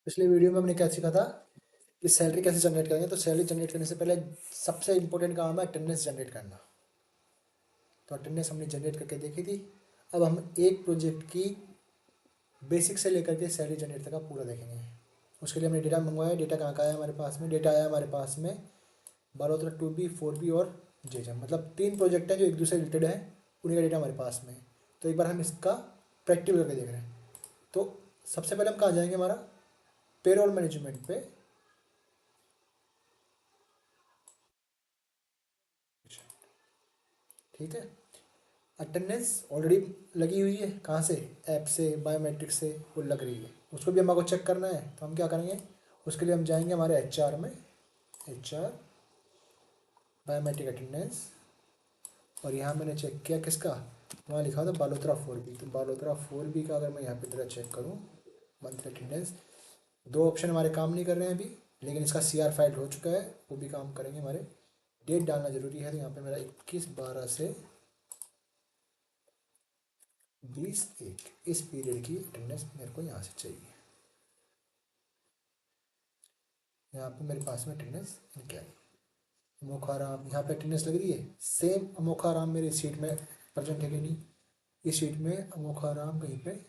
पिछले वीडियो में हमने क्या सीखा था कि सैलरी कैसे जनरेट करेंगे। तो सैलरी जनरेट करने से पहले सबसे इंपॉर्टेंट काम है अटेंडेंस जनरेट करना। तो अटेंडेंस हमने जनरेट करके देखी थी। अब हम एक प्रोजेक्ट की बेसिक से लेकर के सैलरी जनरेट तक का पूरा देखेंगे। उसके लिए हमने डेटा मंगवाया। डेटा कहाँ का आया हमारे पास में? डेटा आया हमारे पास में बालोतरा 2B 4B और जेजम, मतलब 3 प्रोजेक्ट हैं जो एक दूसरे रिलेटेड है। उन्हीं का डेटा हमारे पास में है। तो एक बार हम इसका प्रैक्टिकल करके देख रहे हैं। तो सबसे पहले हम कहाँ जाएंगे? हमारा पेरोल मैनेजमेंट पे। ठीक है। अटेंडेंस ऑलरेडी लगी हुई है। कहाँ से? ऐप से, बायोमेट्रिक से वो लग रही है। उसको भी हमको चेक करना है। तो हम क्या करेंगे? उसके लिए हम जाएंगे हमारे HR में, HR बायोमेट्रिक अटेंडेंस। और यहाँ मैंने चेक किया किसका? वहाँ लिखा था बालोतरा 4B। तो बालोतरा 4B का अगर मैं यहाँ पे जरा चेक करूँ, मंथली अटेंडेंस, 2 ऑप्शन हमारे काम नहीं कर रहे हैं अभी, लेकिन इसका CR फाइल हो चुका है, वो भी काम करेंगे हमारे। डेट डालना जरूरी है। तो यहाँ पे मेरा 21/12 से 20/1 इस पीरियड की अटेंडेंस मेरे को यहाँ से चाहिए। यहाँ पे मेरे पास में अटेंडेंस क्या है? अमोखा राम, यहाँ पे अटेंडेंस लग रही है। सेम अमोखा राम मेरे सीट में प्रेजेंट है कि नहीं? इस सीट में अमोखा राम कहीं पे,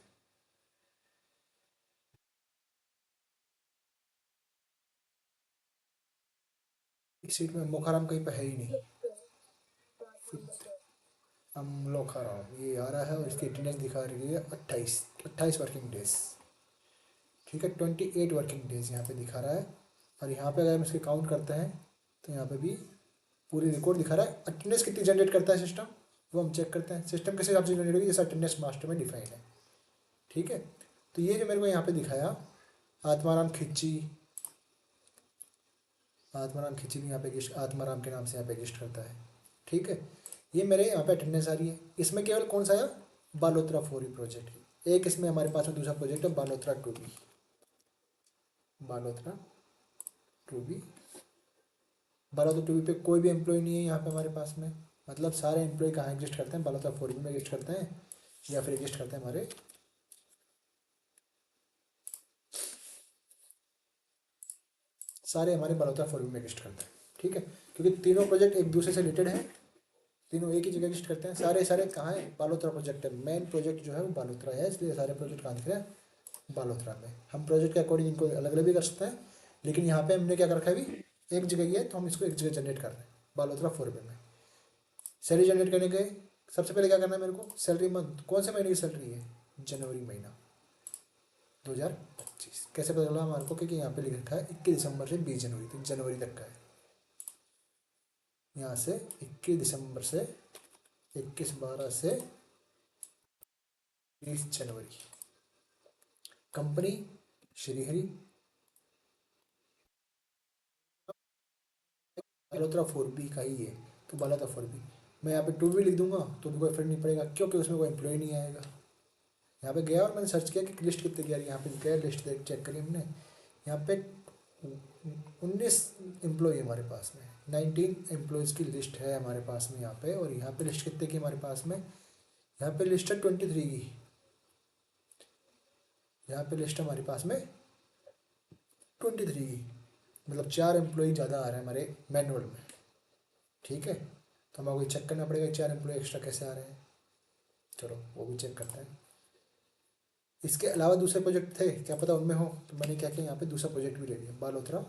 इस सीट में अमोखा राम कहीं पे है ही नहीं। अमोखा राम ये आ रहा है और इसकी अटेंडेंस दिखा रही है 28 वर्किंग डेज। ठीक है, 28 वर्किंग डेज यहाँ पे दिखा रहा है। और यहाँ पे अगर हम इसके काउंट करते हैं तो यहाँ पे भी पूरी रिकॉर्ड दिखा रहा है। अटेंडेंस कितनी जनरेट करता है सिस्टम, वो हम चेक करते हैं। सिस्टम किस हिसाब से जनरेट होगी? जैसा अटेंडेंस मास्टर में डिफाइन है। ठीक है। तो ये जो मेरे को यहाँ पे दिखाया, आत्माराम खिच्ची, आत्माराम खिच्ची भी यहाँ पे आत्माराम के नाम से यहाँ पे रजिस्टर करता है। ठीक है। ये मेरे यहाँ पे अटेंडेंस आ रही है। इसमें केवल कौन सा आया? Balotra 4B project. एक इसमें हमारे पास में दूसरा प्रोजेक्ट है Balotra 2B। Balotra 2B, Balotra 2B पे कोई भी एम्प्लॉय नहीं है यहाँ पे हमारे पास में। मतलब सारे एम्प्लॉय कहाँ एग्जिस्ट करते हैं? बालोतरा 4B में एग्जिस्ट करते हैं, या फिर एग्जिस्ट करते हैं हमारे, सारे हमारे बालोतरा 4B में एग्जिस्ट करते हैं। ठीक है। क्योंकि तीनों प्रोजेक्ट एक दूसरे से रिलेटेड हैं, तीनों एक ही जगह एग्जिस्ट करते हैं। सारे सारे कहाँ है? बालोतरा प्रोजेक्ट है। मेन प्रोजेक्ट जो है वो बालोतरा है, इसलिए सारे प्रोजेक्ट कहाँ दिख रहे हैं? बालोतरा में। हम प्रोजेक्ट के अकॉर्डिंग इनको अलग अलग भी कर सकते हैं, लेकिन यहाँ पे हमने क्या कर रखा है? अभी एक जगह ही है, तो हम इसको एक जगह जनरेट कर रहे हैं बालोतरा 4B में। सैलरी जनरेट करने गए, सबसे पहले क्या करना है मेरे को? सैलरी मंथ, कौन से महीने की सैलरी है? जनवरी महीना 2025। कैसे पता चला हमारे को? क्योंकि यहाँ पे लिख रखा है 21 दिसंबर से 20 जनवरी, तो जनवरी तक का है। यहाँ से 21 दिसंबर से 21/12 से 20 जनवरी। कंपनी श्रीहरि, बालोतरा 4B का ही है, तो बालोतरा 4B। मैं यहाँ पे 2B लिख दूंगा तो भी कोई फर्क नहीं पड़ेगा, क्योंकि उसमें कोई एम्प्लॉय नहीं आएगा। यहाँ पे गया और मैंने सर्च किया कि लिस्ट कितने की आ रही है। यहाँ पे गया, लिस्ट चेक करी हमने। यहाँ पे 19 एम्प्लॉय हमारे पास में, 19 एम्प्लॉयज़ की लिस्ट है हमारे पास में यहाँ पे। और यहाँ पे लिस्ट कितने की हमारे पास में? यहाँ पे लिस्ट है 23 की। यहाँ पे लिस्ट है हमारे पास में 23 की, मतलब 4 एम्प्लॉय ज़्यादा आ रहे हैं हमारे मैनुअल में। ठीक है। तो हमारे को चेक करना पड़ेगा 4 एम्प्लॉय एक्स्ट्रा कैसे आ रहे हैं। चलो वो भी चेक करते हैं। इसके अलावा दूसरे प्रोजेक्ट थे, क्या पता उनमें हो। तो मैंने क्या किया, यहाँ पे दूसरा प्रोजेक्ट भी ले लिया, बालोतरा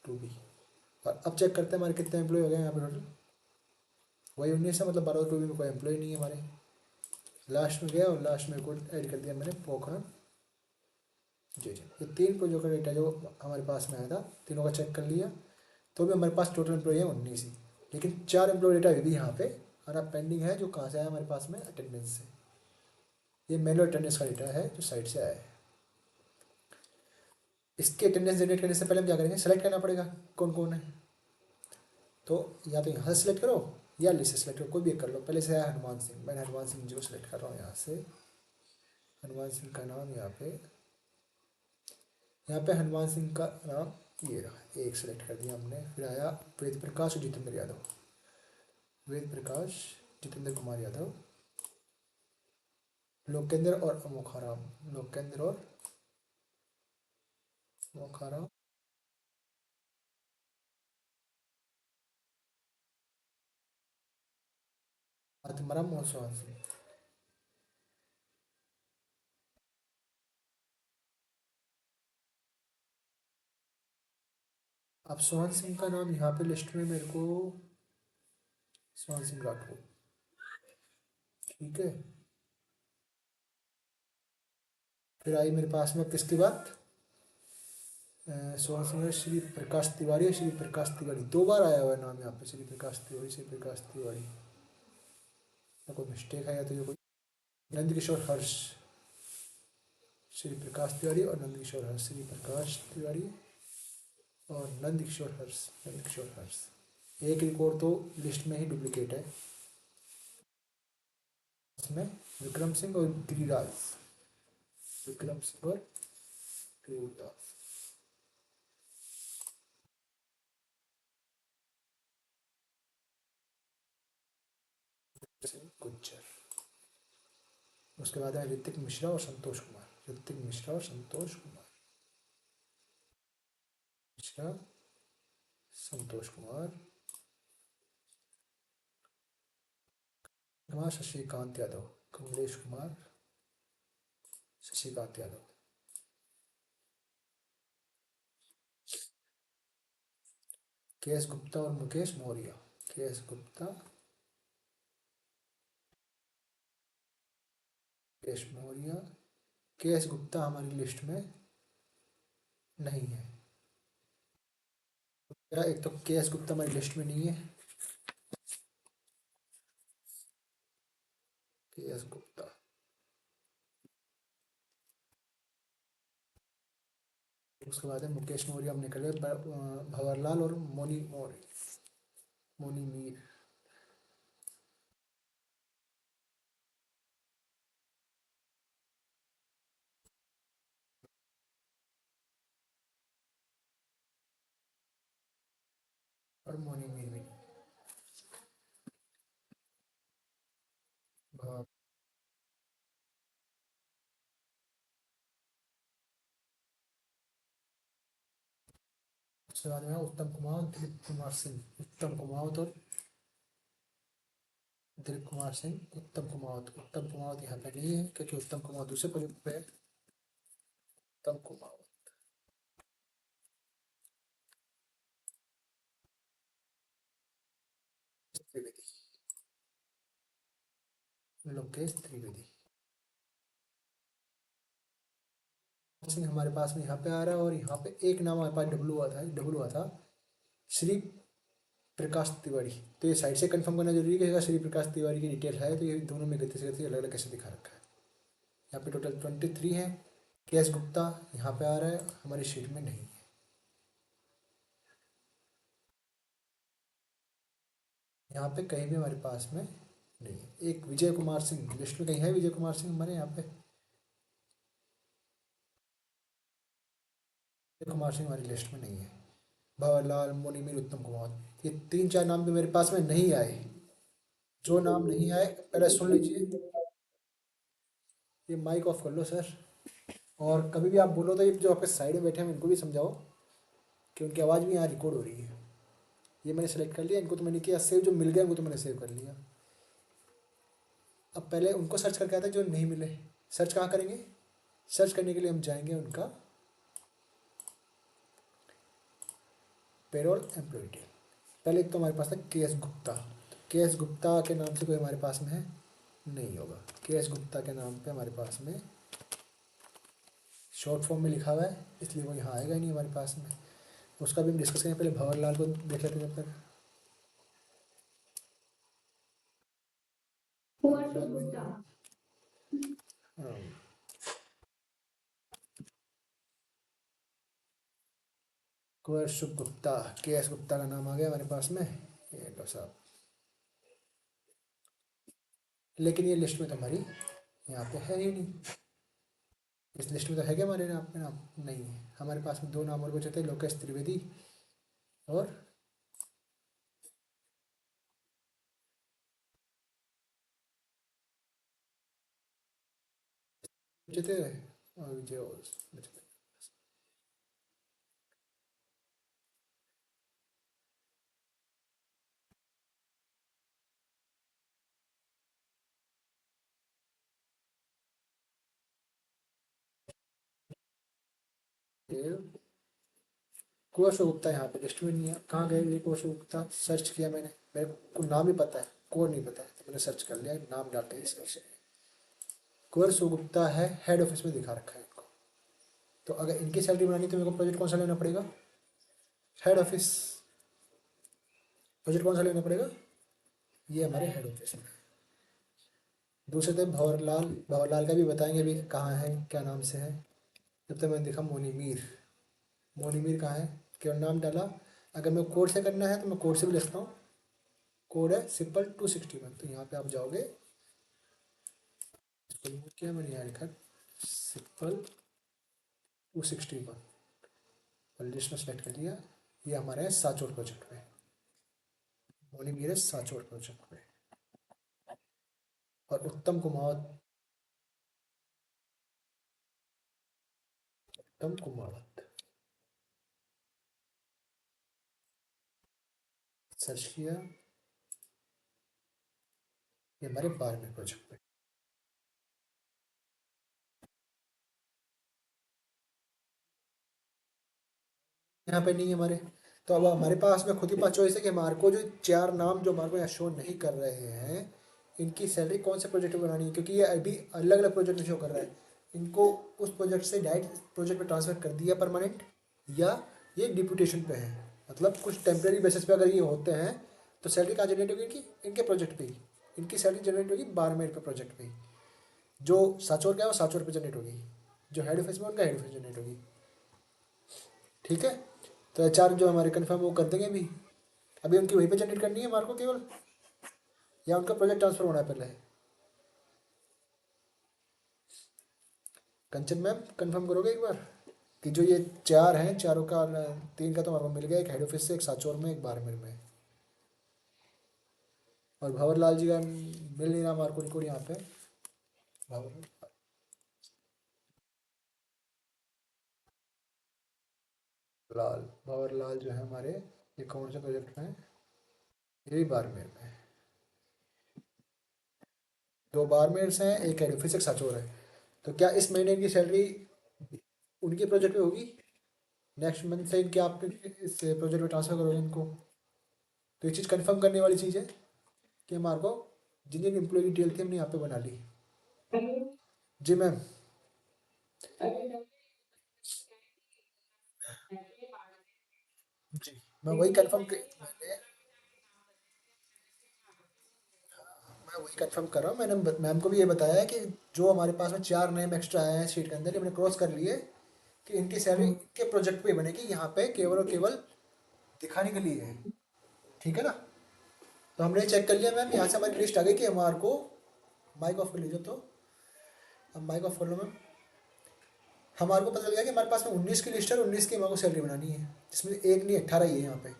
2B। और अब चेक करते हैं हमारे कितने एम्प्लॉय हो गए यहाँ पे टोटल। वही 19 है, मतलब बालोतरा 2B में कोई एम्प्लॉय नहीं है हमारे। लास्ट में गया और लास्ट में कोड ऐड कर दिया मैंने, पोखरण। जी जी, ये 3 प्रोजेक्ट का डेटा जो हमारे पास में आया था, तीनों का चेक कर लिया। तो भी हमारे पास टोटल एम्प्लॉय है 19 ही, लेकिन 4 एम्प्लॉय डेटा अभी भी यहाँ पे हमारा पेंडिंग है, जो कहाँ से आया हमारे पास में? अटेंडेंस से। ये मैनुअल अटेंडेंस का डेटा है जो साइट से आया है। इसके अटेंडेंस जनरेट करने से पहले हम क्या करेंगे? सेलेक्ट करना पड़ेगा कौन कौन है। तो या तो यहाँ से सेलेक्ट करो या लिस्ट से सेलेक्ट करो, कोई भी एक कर लो। पहले से है हनुमान सिंह, मैंने हनुमान सिंह जी को सेलेक्ट कर रहा हूँ यहाँ से। हनुमान सिंह का नाम यहाँ पे हनुमान सिंह का नाम ये रहा, एक सेलेक्ट कर दिया हमने। फिर आया वेद प्रकाश और जितेंद्र यादव, वेद प्रकाश, जितेंद्र कुमार यादव, लोकेंद्र और अमोखा राम, लोकेंद्र और वो खा रहा हूँ। आत्मरम और सोहन सिंह। अब सोहन सिंह का नाम यहाँ पे लिस्ट में मेरे को सोहन सिंह राठौर। ठीक है। फिर आई मेरे पास में किसकी बात, सोहन सिंह, श्री प्रकाश तिवारी और श्री प्रकाश तिवारी, दो बार आया हुआ है नाम यहाँ पे, श्री प्रकाश तिवारी, श्री प्रकाश तिवारी। या कोई मिस्टेक है या तो ये कोई, नंदकिशोर हर्ष, श्री प्रकाश तिवारी और नंदकिशोर हर्ष, श्री प्रकाश तिवारी और नंदकिशोर हर्ष, नंदकिशोर हर्ष। एक रिकॉर्ड तो लिस्ट में ही डुप्लीकेट है, इसमें विक्रम सिंह और गिरिराज, विक्रम सिंह और गिरिराज सिंह गुज्जर। उसके बाद है ऋतिक मिश्रा और संतोष कुमार, ऋतिक मिश्रा और संतोष कुमार, मिश्रा संतोष कुमार, कुमार शशिकांत यादव, कमलेश कुमार शशिकांत यादव। के एस गुप्ता और मुकेश मौर्य, के एस गुप्ता, मुकेश मौर्य। के एस गुप्ता हमारी लिस्ट में नहीं है, मेरा एक तो के एस गुप्ता हमारी लिस्ट में नहीं है, के एस गुप्ता। उसके बाद है मुकेश मौर्य, हम निकले भंवरलाल और मोनी मौर्य, मोनी मीर। और मोनी मीर भी भंवर। उसके बाद में उत्तम कुमार, दिलीप कुमार सिंह, उत्तम कुमार और दिलीप कुमार सिंह, उत्तम कुमार, उत्तम कुमार यहाँ पे नहीं है क्योंकि उत्तम कुमार दूसरे पद पे है। उत्तम कुमार त्रिवेदी, लोकेश त्रिवेदी सिंह हमारे पास में यहाँ पे आ रहा है, और यहाँ पे एक नाम हमारे पास डब्लू हुआ था, डब्लू हुआ था श्री प्रकाश तिवारी। तो ये साइड से कंफर्म करना जरूरी है कि अगर श्री प्रकाश तिवारी की डिटेल है तो ये दोनों में गति से गति अलग अलग कैसे दिखा रखा है। यहाँ पे टोटल 23 है। के एस गुप्ता यहाँ पे आ रहा है, हमारी शीट में नहीं है। यहाँ पे कहीं भी हमारे पास में नहीं है। एक विजय कुमार सिंह लिस्ट में कहीं है, विजय कुमार सिंह हमारे यहाँ पे, विजय कुमार सिंह हमारी लिस्ट में नहीं है। भंवरलाल, मोनीमीर, उत्तम कुमार, ये तीन चार नाम तो मेरे पास में नहीं आए। जो नाम नहीं आए पहले सुन लीजिए। ये माइक ऑफ कर लो सर, और कभी भी आप बोलो तो ये जो आपके साइड में बैठे हैं इनको भी समझाओ कि उनकी आवाज़ भी यहाँ रिकॉर्ड हो रही है। ये मैंने सेलेक्ट कर लिया, इनको तो मैंने किया सेव, जो मिल गया उनको तो मैंने सेव कर लिया। अब पहले उनको सर्च करके आते हैं जो नहीं मिले। सर्च कहाँ करेंगे, सर्च करने के लिए हम जाएंगे उनका पेरोल एम्प्लॉय डिटेल। पहले एक तो हमारे पास था के एस गुप्ता, के एस गुप्ता के नाम से कोई हमारे पास में है नहीं होगा। के एस गुप्ता के नाम पे हमारे पास में शॉर्ट फॉर्म में लिखा हुआ है, इसलिए वो यहाँ आएगा ही नहीं हमारे पास में। उसका भी हम डिस्कस करेंगे, पहले भंवरलाल को देख लेते हैं जब तक। हाँ, कुंवर शुभ गुप्ता, के एस गुप्ता का नाम आ गया हमारे पास में, ये लो साहब। लेकिन ये लिस्ट में तो हमारी यहाँ पे है ही नहीं, इस लिस्ट में तो है क्या हमारे नाम पे, नाम नहीं है हमारे पास में। दो नाम और बचे थे, लोकेश त्रिवेदी और बचे थे, और विजय और बचे थे। कुंवर शो गुप्ता यहाँ पे लिस्ट में नहीं है। कहाँ गए ये कुंवर शो गुप्ता? सर्च किया मैंने, मेरे को नाम ही पता है, कोड नहीं पता है, तो मैंने सर्च कर लिया, नाम डाल के सर्च। कुंवर शो गुप्ता है, हेड ऑफिस में दिखा रखा है इनको। तो अगर इनकी सैलरी बनानी तो मेरे को प्रोजेक्ट कौन सा लेना पड़ेगा? Head office. प्रोजेक्ट कौन सा लेना पड़ेगा? ये हमारे हेड ऑफिस में। दूसरे थे भंवरलाल, भंवरलाल का भी बताएंगे अभी कहाँ है, क्या नाम से है। जब तक मैंने देखा मोनीमीर, मोनीमीर कहाँ है, केवल नाम डाला। अगर मैं कोड से करना है तो मैं कोड से भी लिखता हूँ। कोड है सिंपल 261। तो यहाँ पे आप जाओगे, क्या मैंने यहाँ लिखा, सिंपल 261 और लिस्ट में सेलेक्ट कर लिया। ये हमारे हैं साचोर प्रोजेक्ट में, मोनीमीर है साचोर प्रोजेक्ट में। और उत्तम कुमावत, उत्तम कुमावत सर्च किया, ये हमारे 12वें प्रोजेक्ट में। यहाँ पे नहीं है हमारे। तो अब हमारे पास में खुद ही पास चॉइस है कि हमारे को जो चार नाम जो हमारे को यहाँ शो नहीं कर रहे हैं, इनकी सैलरी कौन से प्रोजेक्ट में बनानी है, क्योंकि ये अभी अलग अलग प्रोजेक्ट में शो कर रहा है। इनको उस प्रोजेक्ट से डायरेक्ट प्रोजेक्ट में ट्रांसफर कर दिया परमानेंट, या ये डिप्यूटेशन पे है, मतलब कुछ टेम्प्रेरी बेसिस पे अगर ये होते हैं तो सैलरी कहाँ जनरेट होगी इनकी? इनके प्रोजेक्ट पे ही। इनकी सैलरी जनरेट होगी बारमेर पे प्रोजेक्ट पे ही। जो साचोर का है वो साचोर पे जनरेट होगी, जो हेड ऑफिस में उनका हेड ऑफिस जनरेट होगी। ठीक है, तो एचआर जो हमारे कन्फर्म वो कर देंगे अभी। अभी उनकी वहीं पे जनरेट करनी है हमारे को केवल, या उनका प्रोजेक्ट ट्रांसफर होना है पहले? कंचन मैम कंफर्म करोगे एक बार कि जो ये चार हैं, चारों का तीन का तो हमारे को मिल गया, एक हेड ऑफिस से, एक साचौर में, एक बारमेर में। और भंवरलाल जी का मिल नहीं रहा हमारे को रिकॉर्ड यहाँ पे। भंवर लाल, भंवरलाल जो है हमारे, ये कौन से प्रोजेक्ट में है? ये भी बारमेर में है। दो बारमेर से हैं, एक हेड ऑफिस, एक साचौर है। तो क्या इस महीने की सैलरी उनके प्रोजेक्ट में होगी? नेक्स्ट मंथ से इनके आप इस प्रोजेक्ट में ट्रांसफर करोगे इनको? तो ये चीज़ कंफर्म करने वाली चीज़ है कि हमारे को जिन जिन एम्प्लॉय की डिटेल थी हमने यहाँ पे बना ली। जी मैम। जी, मैं वही कंफर्म मैं वही कंफर्म कर रहा हूँ। मैंने मैम को भी ये बताया है कि जो हमारे पास में चार नेम एक्स्ट्रा आए हैं शीट के अंदर, ये हमने क्रॉस कर लिए कि इनकी सैलरी इनके प्रोजेक्ट पे बनेगी, यहाँ पे केवल और केवल दिखाने के लिए है। ठीक है ना? तो हमने चेक कर लिया मैम, यहाँ से हमारी लिस्ट आ गई कि हमारे को, माइक ऑफ कर लीजिए तो, अब माइक ऑफ कर लो मैम। हमारे को पता चल गया कि हमारे पास में 19 की लिस्ट है और 19 की हमारे को सैलरी बनानी है, जिसमें एक नहीं 18 ही है यहाँ पे।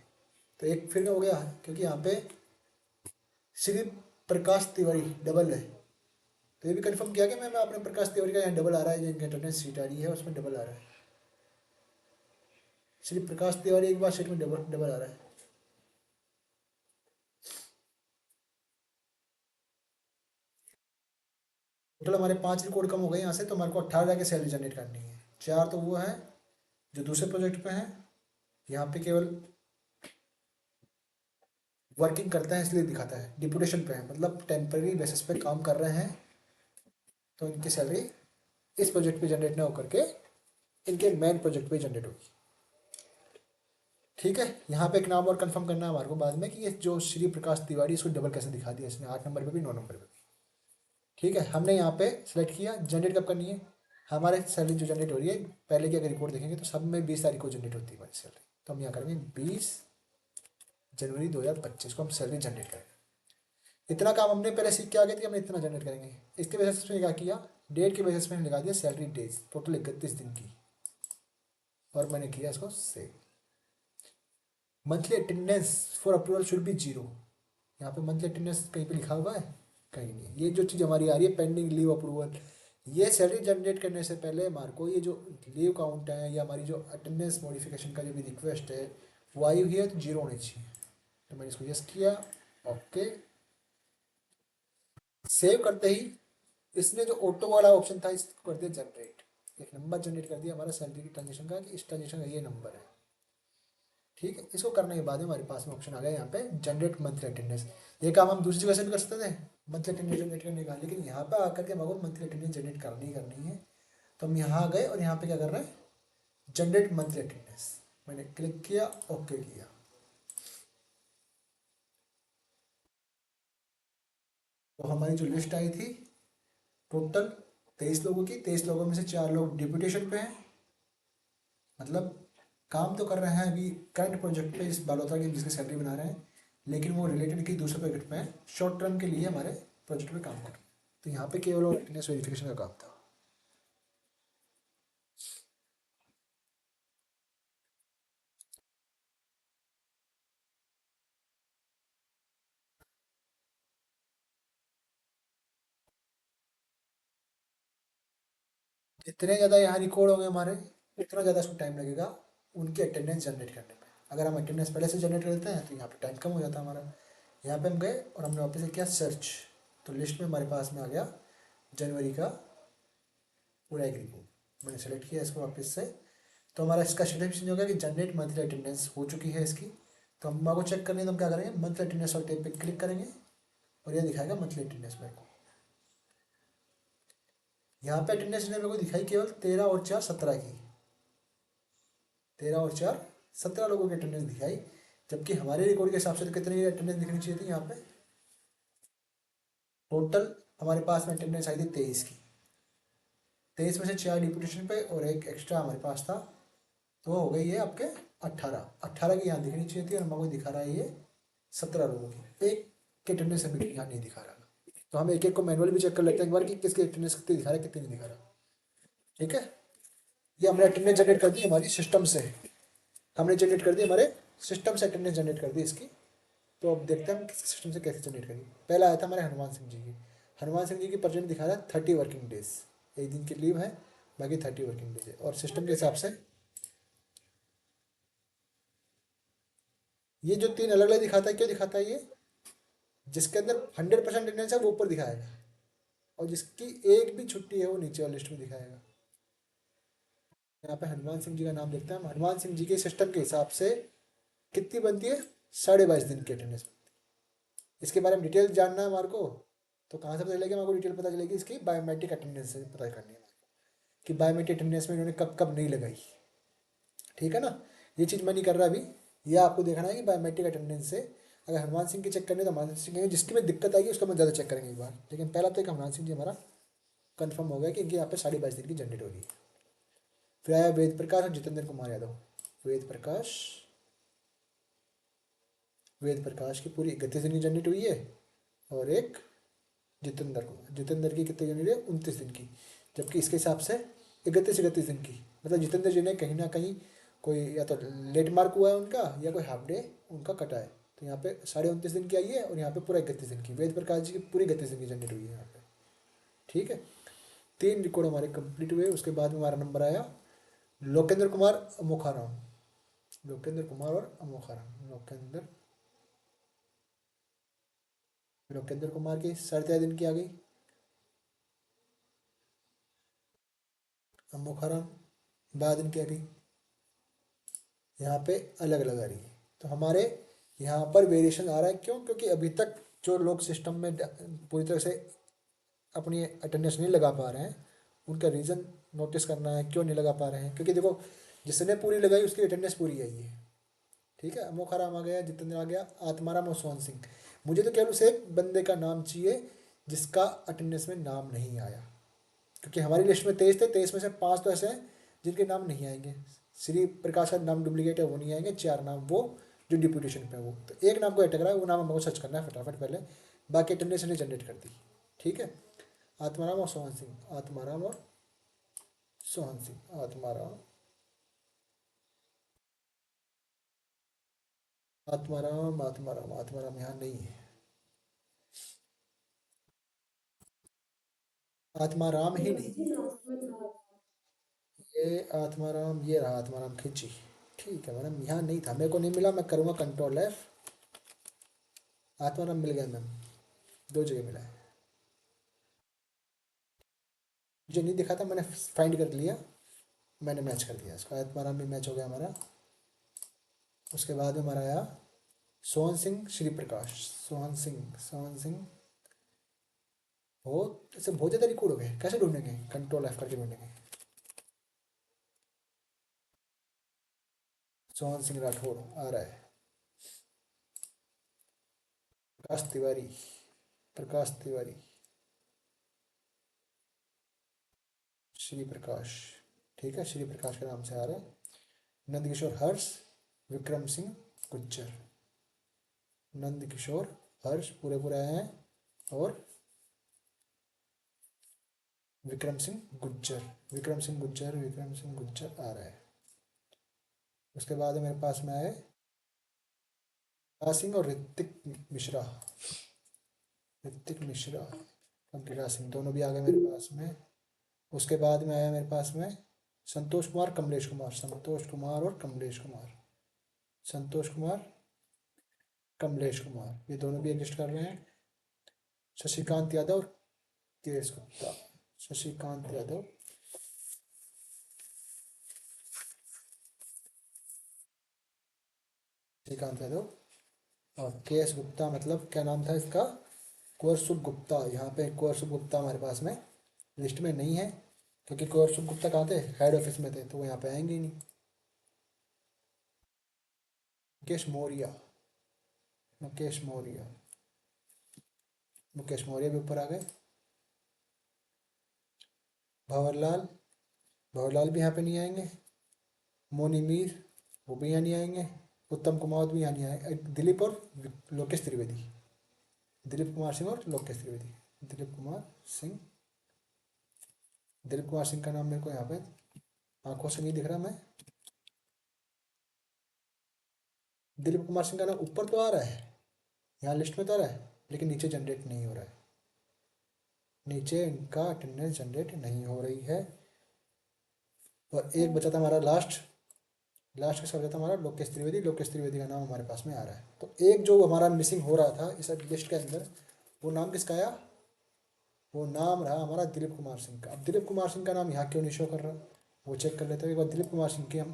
तो एक फिर हो गया, क्योंकि यहाँ पे श्री प्रकाश तिवारी डबल है। तो ये भी कंफर्म किया कि मैम आपने प्रकाश तिवारी का यहाँ डबल आ रहा है, जो इनकी अटेंडेंस सीट आ रही है उसमें डबल आ रहा है। श्री प्रकाश तिवारी एक बार सीट में डबल डबल आ रहा है। टोटल हमारे 5 रिकॉर्ड कम हो गए यहाँ से, तो हमारे को 18 की सैलरी जनरेट करनी है। चार तो वो है जो दूसरे प्रोजेक्ट पे हैं, यहाँ पे केवल वर्किंग करते हैं इसलिए दिखाता है, डिपुटेशन पे है, मतलब टेम्पररी बेसिस पे काम कर रहे हैं, तो इनकी सैलरी इस प्रोजेक्ट पे जनरेट ना होकर के इनके मेन प्रोजेक्ट पे जनरेट होगी। ठीक है, यहाँ पे एक नाम और कंफर्म करना है हमारे को बाद में कि ये जो श्री प्रकाश तिवारी, इसको डबल कैसे दिखा दिया इसने, 8 नंबर पे भी 9 नंबर पे भी। ठीक है, हमने यहाँ पे सेलेक्ट किया, जनरेट कब करनी है? हमारे सैलरी जो जनरेट हो रही है, पहले की अगर रिकॉर्ड देखेंगे तो सब में 20 तारीख को जनरेट होती है हमारी सैलरी। तो हम यहाँ करेंगे 20 जनवरी 2025 को हम सैलरी जनरेट करेंगे। इतना काम हमने पहले सीख के आ गए थे कि हम इतना जनरेट करेंगे। इसके बेसिस पे क्या किया, डेट के बेसिस पे लगा दिया सैलरी डेज, टोटल 31 दिन की, और मैंने किया इसको save. Monthly attendance for approval should be zero. यहाँ पे मंथली अटेंडेंस कहीं पे लिखा हुआ है? कहीं नहीं। ये जो चीज़ हमारी आ रही है पेंडिंग लीव अप्रूवल, ये सैलरी जनरेट करने से पहले हमारे को ये जो लीव काउंट है या हमारी जो अटेंडेंस मॉडिफिकेशन का जो भी रिक्वेस्ट है वो आई हुई है तो जीरो होनी चाहिए। तो मैंने इसको यस किया, ओके। सेव करते ही इसने जो ऑटो वाला ऑप्शन था इसको कर दिया जनरेट। एक नंबर जनरेट कर दिया हमारा सैलरी की ट्रांजेक्शन का कि इस ट्रांजेक्शन का ये नंबर है। ठीक है, इसको करने के बाद हमारे पास में ऑप्शन आ गया यहाँ पे जनरेट मंथली अटेंडेंस। ये काम हम दूसरी जगह से भी कर सकते थे मंथली अटेंडेंस जनरेट करने का, लेकिन यहाँ पे आकर के हमारे मंथली अटेंडेंस जनरेट करनी ही करनी है। तो हम यहाँ आ गए और यहाँ पे क्या कर रहे हैं, जनरेट मंथली अटेंडेंस। मैंने क्लिक किया, ओके किया। तो हमारी जो लिस्ट आई थी टोटल 23 लोगों की, 23 लोगों में से 4 लोग डिप्यूटेशन पे हैं, मतलब काम तो कर रहे हैं अभी करंट प्रोजेक्ट पे इस बालोता की जिसकी सैलरी बना रहे हैं, लेकिन वो रिलेटेड की दूसरे प्रोजेक्ट पे हैं, शॉर्ट टर्म के लिए हमारे प्रोजेक्ट पे काम कर रहे हैं। तो यहाँ पे केवल अटेंडेंस वेरिफिकेशन का काम था। जितने ज़्यादा यहाँ रिकॉर्ड होंगे हमारे, उतना ज़्यादा उसको टाइम लगेगा उनकी अटेंडेंस जनरेट करने में। अगर हम अटेंडेंस पहले से जनरेट करते हैं तो यहाँ पे टाइम कम हो जाता है हमारा। यहाँ पे हम गए और हमने वापस से किया सर्च, तो लिस्ट में हमारे पास में आ गया जनवरी का पूरा एक रिपोर्ट। मैंने सेलेक्ट किया इसको वापस से, तो हमारा इसका स्टेटस चेंज हो गया कि जनरेट मंथली अटेंडेंस हो चुकी है इसकी। तो हम को चेक करनी है तो हम क्या करेंगे, मंथली अटेंडेंस वाले टैब पे क्लिक करेंगे और यह दिखाएगा मंथली अटेंडेंस मेरे को। यहाँ पे अटेंडेंस ने मेरे को दिखाई केवल 13 और 4 17 की, 13 और 4 17 लोगों की अटेंडेंस दिखाई, जबकि हमारे रिकॉर्ड के हिसाब से तो कितनी अटेंडेंस दिखनी चाहिए थी। यहाँ पे टोटल हमारे पास में अटेंडेंस आई थी 23 की, 23 में से 4 डिप्यूटेशन पे और एक एक्स्ट्रा हमारे पास था, तो हो गई है आपके 18। 18 की यहाँ दिखनी चाहिए थी और हमको दिखा रहा है ये 17 लोगों की, एक की अटेंडेंस अभी यहाँ नहीं दिखा रहा। तो हम एक एक को मैनुअली भी चेक कर लेते हैं एक बार कि किसकी अटेंडेंस कितनी दिखा रहा है कितनी नहीं दिखा रहा। ठीक है, ये हमने अटेंडेंस जनरेट कर दी हमारी सिस्टम से, हमने जनरेट कर दी हमारे सिस्टम से अटेंडेंस जनरेट कर दी इसकी। तो अब देखते हैं हम किस सिस्टम से कैसे जनरेट करेंगे। पहला आया था हमारे हनुमान सिंह जी की, हनुमान सिंह जी की परसेंट दिखा रहा है 30 वर्किंग डेज, एक दिन की लीव है, बाकी 30 वर्किंग डेज है। और सिस्टम के हिसाब से ये जो 3 अलग अलग दिखाता है, क्यों दिखाता है ये, जिसके अंदर 100% अटेंडेंस है वो ऊपर दिखाएगा और जिसकी एक भी छुट्टी है वो नीचे वाली लिस्ट में दिखाएगा। यहाँ पे हनुमान सिंह जी का नाम देखते हैं हम, हनुमान सिंह जी के सिस्टम के हिसाब से कितनी बनती है, 22.5 दिन की अटेंडेंस बनती है। इसके बारे में डिटेल जानना है हमारे को, तो कहाँ से पता चलेगी, हमारे को डिटेल पता चलेगी इसकी बायोमेट्रिक अटेंडेंस से पता करनी है कि बायोमेट्रिक अटेंडेंस में इन्होंने कब कब नहीं लगाई। ठीक है ना, ये चीज़ मैं नहीं कर रहा अभी, ये आपको देखना है कि बायोमेट्रिक अटेंडेंस से अगर हनुमान सिंह की चेक करनी है तो हनुमान सिंह की, जिसकी में दिक्कत आएगी उसको मैं ज़्यादा चेक करेंगे एक बार। लेकिन पहला तो एक हनुमान सिंह जी हमारा कंफर्म हो गया कि इनकी यहाँ पे 22.5 दिन की जनरेट होगी। फिर आया वेद प्रकाश और जितेंद्र कुमार यादव। वेद प्रकाश, वेद प्रकाश की पूरी 31 दिन की जनरेट हुई है और एक जितेंद्र कुमार, जितेंद्र की कितनी जनरेट है, 29 दिन की, जबकि इसके हिसाब से 31 दिन की। मतलब जितेंद्र जी ने कहीं ना कहीं कोई या तो लेट मार्क हुआ है उनका या कोई हाफ डे उनका कटा है, तो यहाँ पे 29.5 दिन की आई है और यहाँ पे पूरा 31 दिन की। वेद प्रकाश जी की पूरी 31 दिन की जनरेट हुई है यहाँ पे। ठीक है, 3 रिकॉर्ड हमारे कंप्लीट हुए। उसके बाद में हमारा नंबर आया लोकेंद्र कुमार अमोखाराम, लोकेंद्र कुमार और अमोखाराम, लोकेंद्र कुमार की 13.5 दिन की आ गई, अमोखाराम 12 दिन की आ गई। यहाँ पे अलग अलग आ रही है, तो हमारे यहाँ पर वेरिएशन आ रहा है। क्यों, क्योंकि अभी तक जो लोग सिस्टम में पूरी तरह से अपनी अटेंडेंस नहीं लगा पा रहे हैं, उनका रीज़न नोटिस करना है क्यों नहीं लगा पा रहे हैं। क्योंकि देखो जिसने पूरी लगाई उसकी अटेंडेंस पूरी आई है। ठीक है, अमोखाराम आ गया, जितेंद्र आ गया, आत्माराम और सोहन सिंह। मुझे तो केवल उस एक बंदे का नाम चाहिए जिसका अटेंडेंस में नाम नहीं आया, क्योंकि हमारी लिस्ट में 23 थे, 23 में से 5 तो ऐसे हैं जिनके नाम नहीं आएंगे। श्री प्रकाश का नाम डुप्लीकेट है वो नहीं आएंगे, 4 नाम वो जो डिप्यूटेशन पे है वो, तो एक नाम को अटक रहा है, वो नाम हमको सर्च करना है फटाफट पहले, बाकी अटेंडेंस ने जनरेट कर दी। ठीक है, आत्माराम और सोहन सिंह, आत्माराम और सोहन सिंह, आत्माराम, आत्माराम, आत्माराम, आत्माराम यहाँ नहीं है, आत्माराम ही नहीं, ये आत्माराम, ये रहा आत्माराम खिंची। ठीक है मैडम, यहाँ नहीं था, मेरे को नहीं मिला, मैं करूँगा कंट्रोल F। आत्माराम मिल गया मैम, 2 जगह मिला है। मुझे नहीं दिखा था, मैंने फाइंड कर लिया, मैंने मैच कर दिया इसको, आयत मारा भी मैच हो गया हमारा। उसके बाद में हमारा आया सोहन सिंह श्री प्रकाश, सोहन सिंह बहुत ऐसे बहुत ज़्यादा रिकॉर्ड हो गए, कैसे ढूंढेंगे, कंट्रोल एफ करके ढूंढेंगे। सोहन सिंह राठौड़ आ रहा है। प्रकाश तिवारी, प्रकाश तिवारी, श्री प्रकाश, ठीक है, श्री प्रकाश के नाम से आ रहा है। नंदकिशोर हर्ष, विक्रम सिंह गुज्जर, नंदकिशोर हर्ष पूरे पूरे आए हैं, और विक्रम सिंह गुज्जर आ रहा है। उसके बाद मेरे पास में आए राज सिंह और ऋतिक मिश्रा, कंकीरा सिंह दोनों भी आ गए मेरे पास में। उसके बाद में आया मेरे पास में संतोष कुमार, कमलेश कुमार, संतोष कुमार, कमलेश कुमार, ये दोनों भी एग्जिस्ट कर रहे हैं। शशिकांत यादव और केएस गुप्ता, शशिकांत यादव, शशिकांत यादव और केएस गुप्ता, मतलब क्या नाम था इसका, कुंवर गुप्ता। यहाँ पे कुंवर गुप्ता हमारे पास में लिस्ट में नहीं है, क्योंकि कुंवर गुप्ता कहाँ थे, हेड ऑफिस में थे, तो वो यहाँ पे आएंगे ही नहीं। मुकेश मौर्य, मुकेश मौर्य, मुकेश मौर्य भी ऊपर आ गए। भंवरलाल, भंवरलाल भी यहाँ पे नहीं आएंगे। मोनी मीर, वो भी यहाँ नहीं आएंगे। उत्तम कुमार भी यहाँ नहीं आएंगे। दिलीप और लोकेश त्रिवेदी, दिलीप कुमार सिंह और लोकेश त्रिवेदी, दिलीप कुमार सिंह, दिलीप कुमार सिंह का नाम मेरे को यहाँ पे आंखों से नहीं दिख रहा। मैं दिलीप कुमार सिंह का नाम ऊपर तो आ रहा है, यहाँ लिस्ट में तो आ रहा है, लेकिन नीचे जनरेट नहीं हो रहा है, नीचे इनका अटेंडेंस जनरेट नहीं हो रही है। और एक बचा था हमारा लास्ट, लास्ट का बचा था हमारा लोकेश त्रिवेदी, लोकेश त्रिवेदी का नाम हमारे पास में आ रहा है। तो एक जो हमारा मिसिंग हो रहा था इस लिस्ट के अंदर, वो नाम किसका आया, वो नाम रहा हमारा दिलीप कुमार सिंह का। अब दिलीप कुमार सिंह का नाम यहाँ क्यों नहीं शो कर रहा, वो चेक कर लेते हैं एक बार। दिलीप कुमार सिंह की हम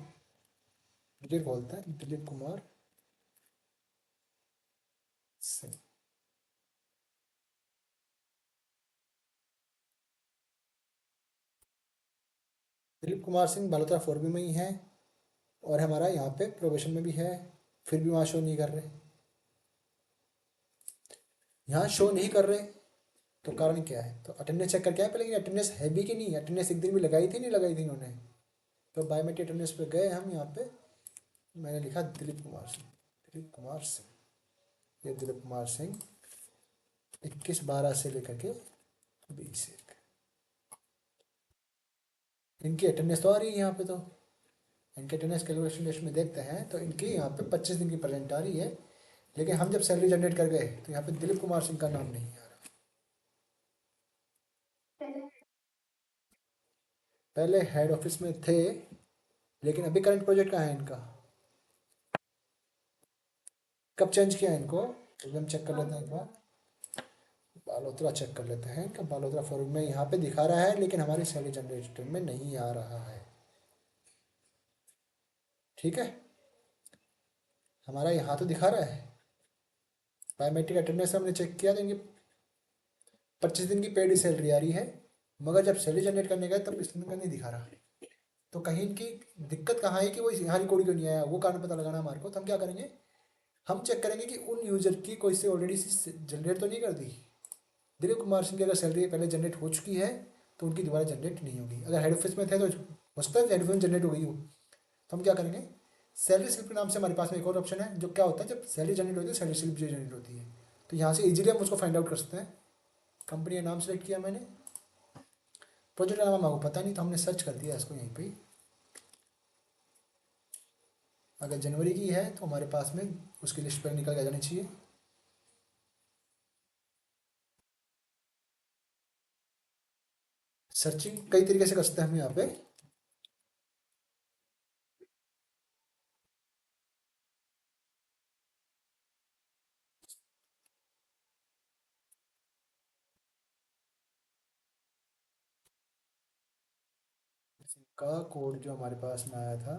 डिटेल बोलते हैं, दिलीप कुमार सिंह, दिलीप कुमार सिंह बालोतरा 4B में ही है, और हमारा यहाँ पे प्रोबेशन में भी है, फिर भी वहाँ शो नहीं कर रहे। यहाँ शो नहीं कर रहे तो कारण क्या है, तो अटेंडेंस चेक करके आए पहले कि अटेंडेंस है भी कि नहीं, अटेंडेंस एक दिन भी लगाई थी नहीं लगाई थी इन्होंने। तो बायोमेट्रिक अटेंडेंस पे गए हम, यहाँ पे मैंने लिखा दिलीप कुमार सिंह, दिलीप कुमार सिंह, ये दिलीप कुमार सिंह 21/12 से लेकर के 20/1, इनकी अटेंडेंस तो आ रही है यहाँ पे। तो इनके अटेंडेंस कैलकुलेशन लिस्ट में देखते हैं तो इनकी यहाँ पे 25 दिन की प्रेजेंट आ रही है, लेकिन हम जब सैलरी जनरेट कर गए तो यहाँ पे दिलीप कुमार सिंह का नाम नहीं आ रहा। पहले हेड ऑफिस में थे, लेकिन अभी करंट प्रोजेक्ट कहाँ है इनका, कब चेंज किया इनको, एकदम चेक कर लेते हैं एक बार। बालोतरा चेक कर लेते हैं इनका, बालोतरा फॉर्म में यहाँ पे दिखा रहा है, लेकिन हमारी सैलरी जनरेटर में नहीं आ रहा है। ठीक है, हमारा यहाँ तो दिखा रहा है, बायोमेट्रिक अटेंडेंस हमने चेक किया तो इनकी 25 दिन की पेड सैलरी आ रही है, मगर जब सैलरी जनरेट करने गए तब इनका नहीं दिखा रहा। तो कहीं इनकी दिक्कत कहाँ है कि वो यहाँ रिकॉर्ड क्यों नहीं आया, वो कारण पता लगाना हमारे को। तो हम क्या करेंगे, हम चेक करेंगे कि उन यूजर की कोई से ऑलरेडी जनरेट तो नहीं कर दी। दिलीप कुमार सिंह की अगर सैलरी पहले जनरेट हो चुकी है तो उनकी दोबारा जनरेट नहीं होगी। अगर हेड ऑफिस में थे तो हो सकता है हेड ऑफिस में जनरेट हो गई हो। तो हम क्या करेंगे, सैलरी स्लिप के नाम से हमारे पास में एक और ऑप्शन है, जो क्या होता है जब सैलरी जनरेट होती है सैलरी स्लिप जो जनरेट होती है, तो यहाँ से इजीली हम उसको फाइंड आउट कर सकते हैं। कंपनी का नाम सेलेक्ट किया मैंने, प्रोजेक्ट का नाम हमको पता नहीं, तो हमने सर्च कर दिया इसको यहीं पे। अगर जनवरी की है तो हमारे पास में उसकी लिस्ट पर निकल के आ जानी चाहिए। सर्चिंग कई तरीके से कर सकते हैं हम यहाँ पे। का कोड जो हमारे पास में आया था,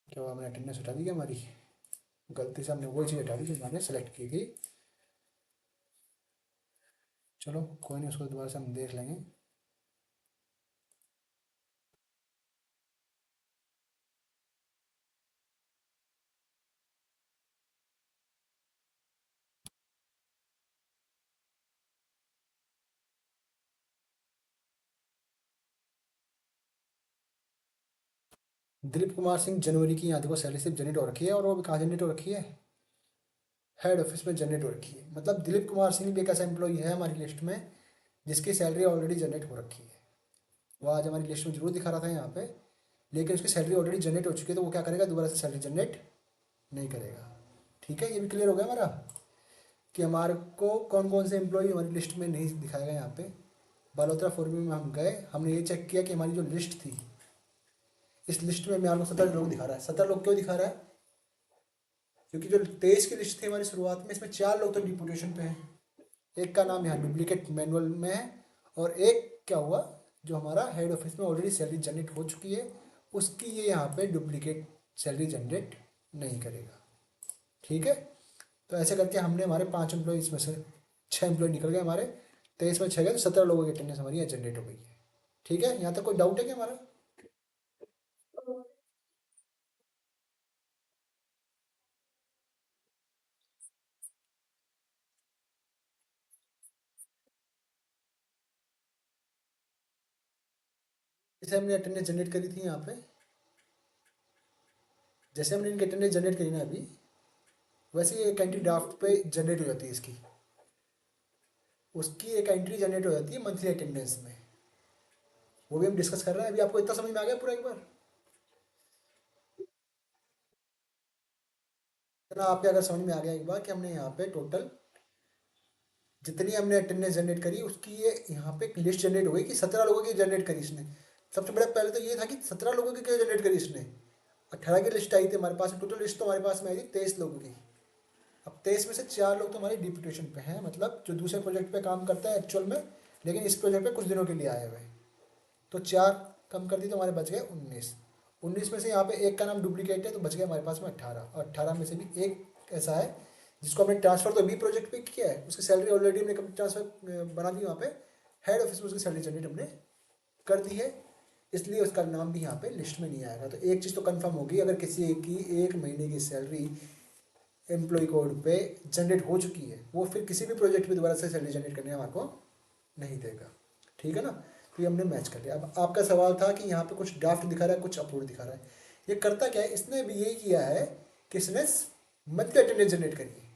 क्या हुआ, हमने अटेंडेंस हटा दी क्या हमारी, गलती से हमने वही चीज़ हटा दी जो हमने सेलेक्ट की थी। चलो कोई नहीं, उसको दोबारा से हम देख लेंगे। दिलीप कुमार सिंह जनवरी की यहाँ देखो सैलरी सिर्फ जनरेट हो रखी है, और वो भी कहाँ जनरेट हो रखी है, हेड ऑफिस में जनरेट हो रखी है। मतलब दिलीप कुमार सिंह भी एक ऐसा एम्प्लॉई है हमारी लिस्ट में जिसकी सैलरी ऑलरेडी जनरेट हो रखी है। वो आज हमारी लिस्ट में जरूर दिखा रहा था यहाँ पे, लेकिन उसकी सैलरी ऑलरेडी जनरेट हो चुकी है, तो वो क्या करेगा, दोबारा से सैलरी जनरेट नहीं करेगा। ठीक है, ये भी क्लियर हो गया हमारा कि हमारे को कौन कौन से एम्प्लॉई हमारी लिस्ट में नहीं दिखाया गया। यहाँ पे बालोतरा फॉर्मी में हम गए, हमने ये चेक किया कि हमारी जो लिस्ट थी, इस लिस्ट में हमारे को 17 लोग दिखा रहा है। 17 लोग क्यों दिखा रहा है, क्योंकि जो 23 की लिस्ट थी हमारी शुरुआत में, इसमें 4 लोग तो डिपुटेशन पे हैं, एक का नाम यहाँ डुप्लीकेट मैनुअल में है, और एक क्या हुआ, जो हमारा हेड ऑफिस में ऑलरेडी सैलरी जनरेट हो चुकी है, उसकी ये यहाँ पे डुप्लीकेट सैलरी जनरेट नहीं करेगा। ठीक है, तो ऐसे करके हमने हमारे 5 एम्प्लॉय इसमें से 6 एम्प्लॉय निकल गए हमारे, 23 में 6 गए, तो 17 लोगों की अटेंडेंस हमारी यहाँ जनरेट हो गई है। ठीक है, यहाँ तक कोई डाउट है क्या हमारा। जैसे हमने अटेंडेंस जनरेट करी थी यहाँ पे, जैसे हमने इनकी अटेंडेंस जनरेट करी ना अभी, वैसे ही एक एंट्री ड्राफ्ट पे जनरेट हो जाती है इसकी, उसकी एक एंट्री जनरेट हो जाती है मंथली अटेंडेंस में। वो भी हम डिस्कस कर रहे हैं अभी। आपको इतना समझ में आ गया पूरा एक बार, इतना आपके अगर समझ में आ गया एक बार कि हमने यहाँ पे टोटल जितनी हमने अटेंडेंस जनरेट करी उसकी ये यहाँ पे एक लिस्ट जनरेट हो गई कि 17 लोगों की जनरेट करी इसने। सबसे बड़ा पहले तो ये था कि 17 लोगों की क्यों जनरेट करी इसने। 18 की लिस्ट आई थी हमारे पास, टोटल लिस्ट तो हमारे पास में आई थी 23 लोगों की। अब 23 में से 4 लोग तो हमारे डिप्यूटेशन पे हैं, मतलब जो दूसरे प्रोजेक्ट पे काम करता है एक्चुअल में, लेकिन इस प्रोजेक्ट पे कुछ दिनों के लिए आए हुए हैं। तो 4 कम कर दी तो हमारे बच गए 19। 19 में से यहाँ पे एक का नाम डुप्लीकेट है, तो बच गए हमारे पास में 18, और 18 में से भी एक ऐसा है जिसको हमने ट्रांसफर तो बी प्रोजेक्ट पे किया है, उसकी सैलरी ऑलरेडी हमने ट्रांसफर बना दी वहाँ पे, हेड ऑफिस में उसकी सैलरी जनरेट हमने कर दी है, इसलिए उसका नाम भी यहाँ पे लिस्ट में नहीं आएगा। तो एक चीज़ तो कंफर्म होगी, अगर किसी एक की 1 महीने की सैलरी एम्प्लॉय कोड पे जनरेट हो चुकी है, वो फिर किसी भी प्रोजेक्ट पे दोबारा से सैलरी जनरेट करने हमारे को नहीं देगा। ठीक है ना, तो ये हमने मैच कर लिया। अब आपका सवाल था कि यहाँ पे कुछ ड्राफ्ट दिखा रहा है, कुछ अप्रूव दिखा रहा है। ये करता क्या है, इसने भी यही किया है कि इसने मंथली अटेंडेंस जनरेट करी है।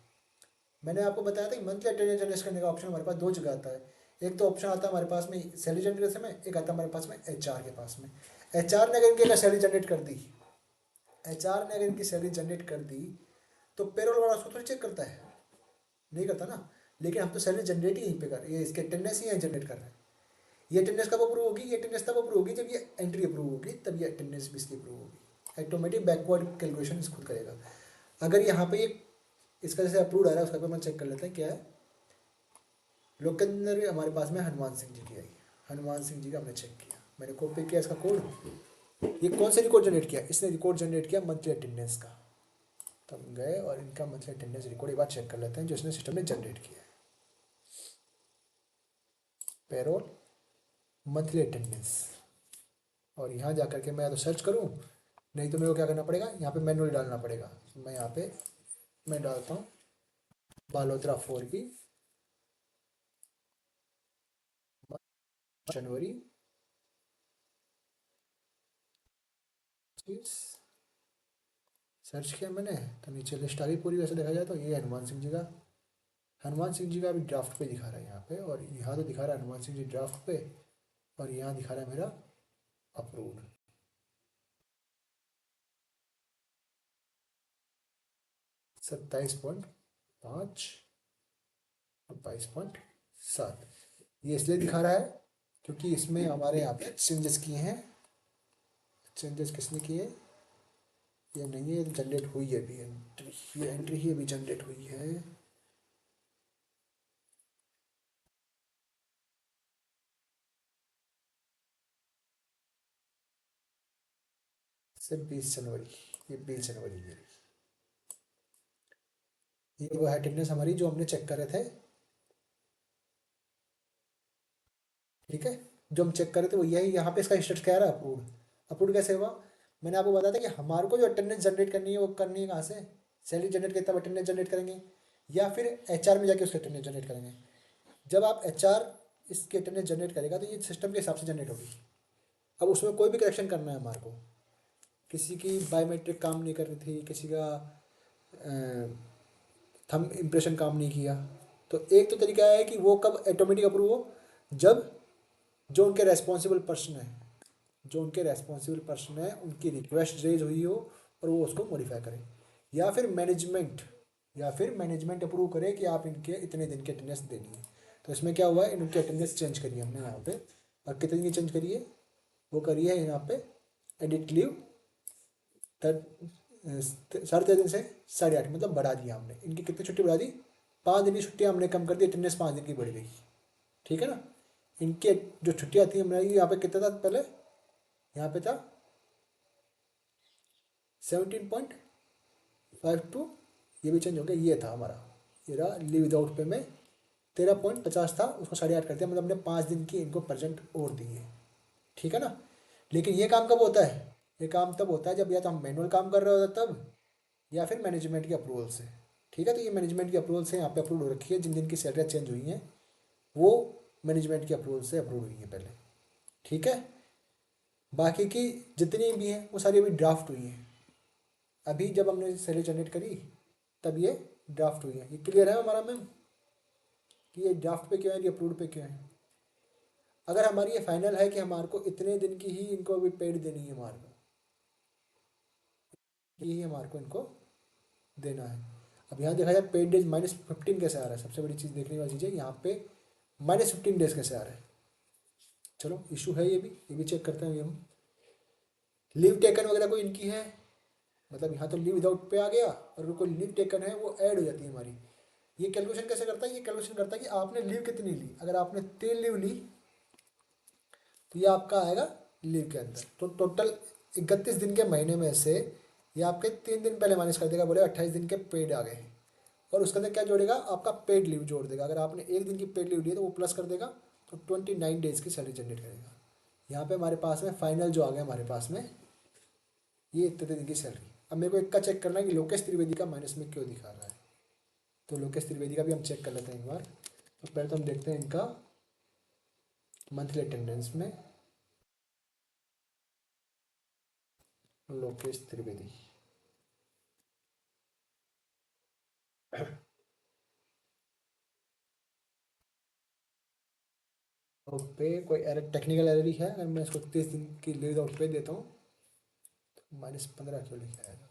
मैंने आपको बताया था कि मंथली अटेंडेंस जनरेट करने का ऑप्शन हमारे पास 2 जगह आता है। एक तो ऑप्शन आता है हमारे पास में सैलरी जनरेशन में, एक आता है हमारे पास में एचआर के पास में। एचआर ने अगर इनकी अगर सैलरी जनरेट कर दी, एचआर ने अगर इनकी सैलरी जनरेट कर दी, तो पेरोल वाला उसको थोड़ी चेक करता है, नहीं करता ना। लेकिन हम तो सैलरी जनरेट ही यहीं पे कर, ये इसके अटेंडेंस ही यहाँ जनरेट कर रहे हैं। ये अटेंडेंस कब अप्रूव होगी, ये अटेंडेंस तब अप्रूव होगी जब ये एंट्री अप्रूव होगी, तब ये अटेंडेंस भी इसकी अप्रूव होगी। ऑटोमेटिक बैकवर्ड कैलकुलेशन इस खुद करेगा। अगर यहाँ पे ये इसका जैसे अप्रूव आ रहा है, उसका पेपर चेक कर लेते हैं क्या है। लोग के अंदर हमारे पास में हनुमान सिंह जी की आई, हनुमान सिंह जी का हमने चेक किया, मैंने कॉपी किया इसका कोड। ये कौन सा रिकॉर्ड जनरेट किया, इसने रिकॉर्ड जनरेट किया मंथली अटेंडेंस का। तो हम गए और इनका मंथली अटेंडेंस रिकॉर्ड एक बार चेक कर लेते हैं जो इसने सिस्टम ने जनरेट किया है। पेरोल मंथली अटेंडेंस, और यहाँ जा करके मैं या तो सर्च करूँ, नहीं तो मेरे को क्या करना पड़ेगा, यहाँ पे मैनुअल डालना पड़ेगा। तो मैं यहाँ पे मैं डालता हूँ बालोतरा 4 की जनवरी, सर्च किया मैंने तो नीचे लिस्ट आ गई पूरी। वैसे देखा जाए तो ये हनुमान सिंह जी का, हनुमान सिंह जी का भी ड्राफ्ट पे दिखा रहा है यहाँ पे, और यहाँ तो दिखा रहा है हनुमान सिंह जी ड्राफ्ट पे, और यहाँ दिखा रहा है मेरा अप्रूव्ड। 27.5 और 22.7, ये इसलिए दिखा रहा है क्योंकि इसमें हमारे यहाँ पे चेंजेस किए हैं। चेंजेस किसने किए, ये नहीं है, ये जनरेट हुई है अभी एंट्री, ये एंट्री ही अभी जनरेट हुई है। से 20 जनवरी, ये 20 जनवरी ये वो अटेंडेंस हमारी जो हमने चेक करे थे, ठीक है। जो हम चेक करे थे वो यही, यहाँ पे इसका स्टेटस क्या रहा, अप्रूव्ड। अप्रूव्ड कैसे हुआ, मैंने आपको बताया था कि हमारे को जो अटेंडेंस जनरेट करनी है वो करनी है कहाँ से, सैलरी जनरेट करते तब अटेंडेंस जनरेट करेंगे, या फिर एचआर में जाके उसकी अटेंडेंस जनरेट करेंगे। जब आप एचआर इसकी अटेंडेंस जनरेट करेगा तो ये सिस्टम के हिसाब से जनरेट होगी। अब उसमें कोई भी करेक्शन करना है हमारे को, किसी की बायोमेट्रिक काम नहीं कर रही थी, किसी का थंब इम्प्रेशन काम नहीं किया, तो एक तो तरीका है कि वो कब ऑटोमेटिक अप्रूव हो, जब जो उनके रेस्पॉन्सिबल पर्सन है, जो उनके रेस्पॉन्सिबल पर्सन है उनकी रिक्वेस्ट रेज हुई हो और वो उसको मॉडिफाई करें, या फिर मैनेजमेंट, या फिर मैनेजमेंट अप्रूव करे कि आप इनके इतने दिन की अटेंडेंस देनी है। तो इसमें क्या हुआ है, इनकी अटेंडेंस चेंज करी है हमने यहाँ पे, और कितने दिन की चेंज करी है, वो करी है यहाँ पे एडिट लीव 13.5 दिन से 8.5, मतलब बढ़ा दिया हमने। इनकी कितनी छुट्टी बढ़ा दी, 5 दिन की छुट्टी हमने कम कर दी, अटेंडेंस 5 दिन की बढ़ गई, ठीक है ना। इनके जो छुट्टी आती है हमने, यहाँ पे कितना था पहले, यहाँ पे था 17.52, ये भी चेंज हो गया, ये था हमारा, ये रहा लीव विदाउट पे में 13.50 था, उसको 8.5 कर दिया, मतलब हमने 5 दिन की इनको प्रेजेंट और दी है, ठीक है ना। लेकिन ये काम कब होता है, ये काम तब होता है जब या तो हम मैनुअल काम कर रहे होते तब, या फिर मैनेजमेंट की अप्रूवल से, ठीक है। तो ये मैनेजमेंट की अप्रूवल से यहाँ पे अप्रूव हो रखी है, जिन दिन की सैलरियाँ चेंज हुई हैं वो मैनेजमेंट की अप्रूवल से अप्रूव हुई हैं पहले, ठीक है। बाकी की जितनी भी हैं वो सारी अभी ड्राफ्ट हुई हैं, अभी जब हमने सैलरी जनरेट करी तब ये ड्राफ्ट हुई है। ये क्लियर है हमारा मैम कि ये ड्राफ्ट पे क्यों है, ये अप्रूव्ड पे क्यों है। अगर हमारी ये फाइनल है कि हमारे को इतने दिन की ही इनको अभी पेड देनी है, हमारे को ही हमारे को इनको देना है। अब यहाँ देखा जाए पेड डेज -15 कैसे आ रहा है, सबसे बड़ी चीज़ देखने वाली चीज़ है यहाँ पे -15 डेज कैसे आ रहा है। चलो इशू है, ये भी चेक करते हैं हम। लीव टेकन वगैरह कोई इनकी है, मतलब यहाँ तो लीव विदाउट पे आ गया, और कोई लीव टेकन है वो ऐड हो जाती है हमारी। ये कैलकुलेशन कैसे करता है, ये कैलकुलेशन करता है कि आपने लीव कितनी ली। अगर आपने 3 लीव ली तो ये आपका आएगा लीव के अंदर, तो टोटल 31 दिन के महीने में से ये आपके 3 दिन पहले माइनस कर देगा, बोले 28 दिन के पेड आ गए, और उसके अंदर क्या जोड़ेगा, आपका पेड लीव जोड़ देगा। अगर आपने 1 दिन की पेड लीव ली है तो वो प्लस कर देगा, तो 29 डेज की सैलरी जनरेट करेगा। यहाँ पे हमारे पास में फाइनल जो आ गया हमारे पास में, ये इतने दिन की सैलरी। अब मेरे को एक का चेक करना है कि लोकेश त्रिवेदी का माइनस में क्यों दिखा रहा है, तो लोकेश त्रिवेदी का भी हम चेक कर लेते हैं एक बार। तो पहले तो हम देखते हैं इनका मंथली अटेंडेंस में, लोकेश त्रिवेदी, और पे कोई एरर, टेक्निकल एरर ही है। अगर मैं इसको 30 दिन की लीव आउट पे देता हूँ तो -15 क्यों लिखा आएगा।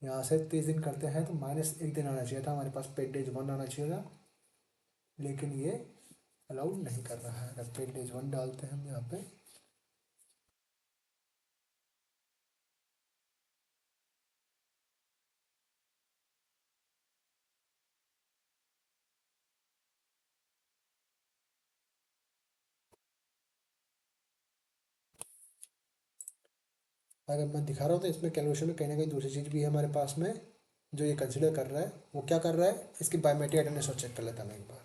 यहाँ से 30 दिन करते हैं तो -1 दिन आना चाहिए था हमारे पास, पेड डेज 1 आना चाहिए था, लेकिन ये अलाउड नहीं कर रहा है। अगर पेड डेज 1 डालते हैं हम यहाँ पे, अगर मैं दिखा रहा हूँ तो इसमें कैलकुलेशन में कहीं ना कहीं दूसरी चीज़ भी है हमारे पास में, जो ये कंसिडर कर रहा है। वो क्या कर रहा है, इसकी बायोमेट्रिक अटेंडेंस और चेक कर लेता मैं एक बार।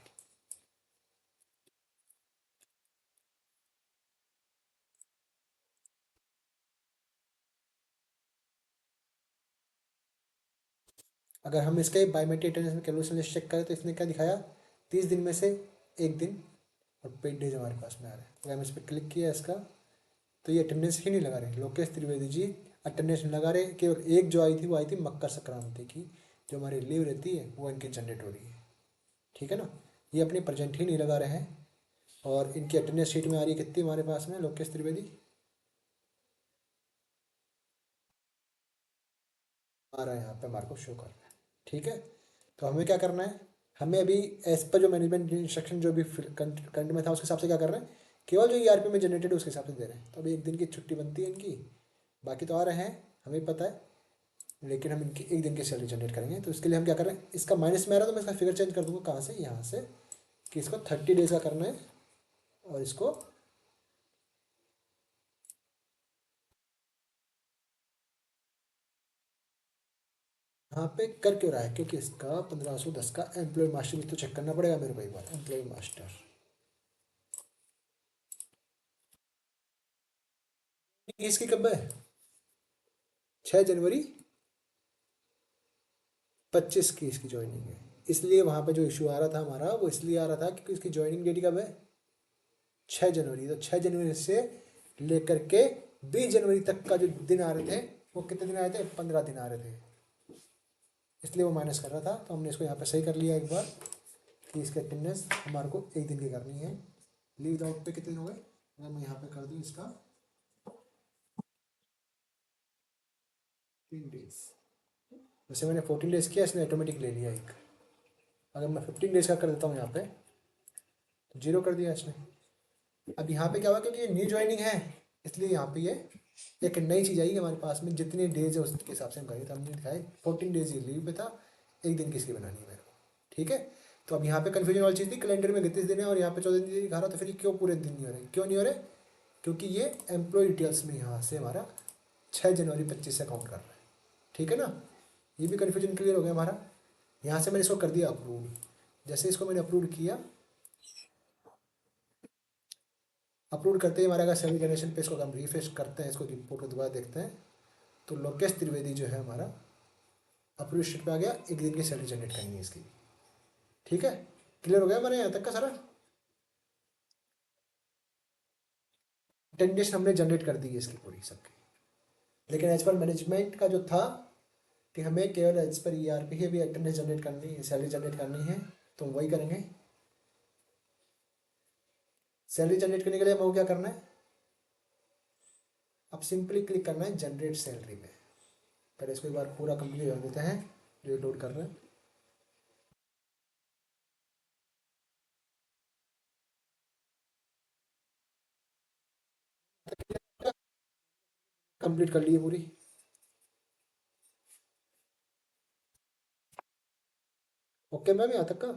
अगर हम इसके बायोमेट्रिक अटेंडेंस में कैलकुलेशन लिस्ट चेक करें तो इसने क्या दिखाया, 30 दिन में से 1 दिन, और पेड डेज हमारे पास में आ रहा है। अगर हम इस पर क्लिक किया इसका, तो ये अटेंडेंस ही नहीं लगा रहे, लोकेश त्रिवेदी जी अटेंडेंस नहीं लगा रहे। केवल एक जो आई थी वो आई थी मकर संक्रांति की, जो हमारी लीव रहती है वो इनकी जनरेट हो रही है, ठीक है ना। ये अपनी प्रेजेंट ही नहीं लगा रहे हैं, और इनकी अटेंडेंस शीट में आ रही है कितनी हमारे पास में, लोकेश त्रिवेदी आ रहा है यहाँ पे हमारे को शो कर रहा है, ठीक है। तो हमें क्या करना है, हमें अभी एज पर जो मैनेजमेंट इंस्ट्रक्शन जो भी कंट में था उसके हिसाब से क्या कर रहे हैं केवल जो ईआरपी में जनरेटेड उसके हिसाब से दे रहे हैं। तो अभी एक दिन की छुट्टी बनती है इनकी, बाकी तो आ रहे हैं हमें पता है, लेकिन हम इनकी एक दिन की सैलरी जनरेट करेंगे। तो इसके लिए हम क्या कर रहे हैं, इसका माइनस में आ रहा है तो मैं इसका फिगर चेंज कर दूंगा, कहाँ से, यहाँ से, कि इसको 30 डेज का करना है और इसको यहाँ पे कर क्यों रहा है, क्योंकि इसका 1510 का एम्प्लॉय मास्टर भी तो चेक करना पड़ेगा मेरे को एक बार। एम्प्लॉय मास्टर इसकी कब है, 6 जनवरी 25 की इसकी ज्वाइनिंग है। इसलिए वहाँ पे जो इशू आ रहा था हमारा, वो इसलिए आ रहा था क्योंकि इसकी ज्वाइनिंग डेट कब है, 6 जनवरी। तो 6 जनवरी से लेकर के 20 जनवरी तक का जो दिन आ रहे थे, वो कितने दिन आए थे, 15 दिन आ रहे थे, इसलिए वो माइनस कर रहा था। तो हमने इसको यहाँ पे सही कर लिया एक बार कि इसकी अटेंडेंस हमारे को एक दिन की करनी है। लीव आउट पे कितने हो गए, अगर मैं यहाँ पे कर दूँ इसका 3 डेज, वैसे मैंने 14 डेज किया, इसने ऑटोमेटिक ले लिया एक। अगर मैं 15 डेज का कर देता हूँ यहाँ पे, तो 0 कर दिया इसने। अब यहाँ पे क्या हुआ, क्योंकि ये न्यू ज्वाइनिंग है, इसलिए यहाँ पे ये एक नई चीज़ आएगी हमारे पास में, जितने डेज है उसके हिसाब से हम करेंगे। तो हमने दिखाया 14 डेज ये लीव पे था, एक दिन की इसकी बनानी है मेरे को, ठीक है। तो अब यहाँ पे कन्फ्यूजन वाली चीज़ थी, कैलेंडर में 31 दिन है और यहाँ पे 14 दिन दिखा रहा, तो फिर क्यों पूरे दिन नहीं हो रहे, क्यों नहीं हो रहे, क्योंकि ये एम्प्लॉय डिटेल्स में यहाँ से हमारा 6 जनवरी 25 से काउंट कर रहा है, ठीक है ना। ये भी कन्फ्यूजन क्लियर हो गया हमारा। यहाँ से मैंने इसको कर दिया अप्रूव। जैसे इसको मैंने अप्रूव किया, अपलोड करते ही हमारा अगर सैलरी जनरेशन पे इसको हम रिफ्रेश करते हैं, इसको रिपोर्ट को दोबारा देखते हैं, तो लोकेश त्रिवेदी जो है हमारा अप्रूव शीट पे आ गया, एक दिन की सैलरी जनरेट करनी है इसकी, ठीक है। क्लियर हो गया हमारे यहाँ तक का सारा। अटेंडेंस हमने जनरेट कर दी है इसकी पूरी सबकी, लेकिन एज पर मैनेजमेंट का जो था कि हमें केवल एज पर ईआरपी ही अभी अटेंडेंस जनरेट करनी है, सैलरी जनरेट करनी है, तो हम वही करेंगे। सैलरी जनरेट करने के लिए हमको क्या करना है, अब सिंपली क्लिक करना है जनरेट सैलरी में। पहले इसको एक बार पूरा कंप्लीट कर देते हैं जो लोड कर रहे हैं। कंप्लीट कर लिए पूरी। ओके मैम, यहाँ तक का।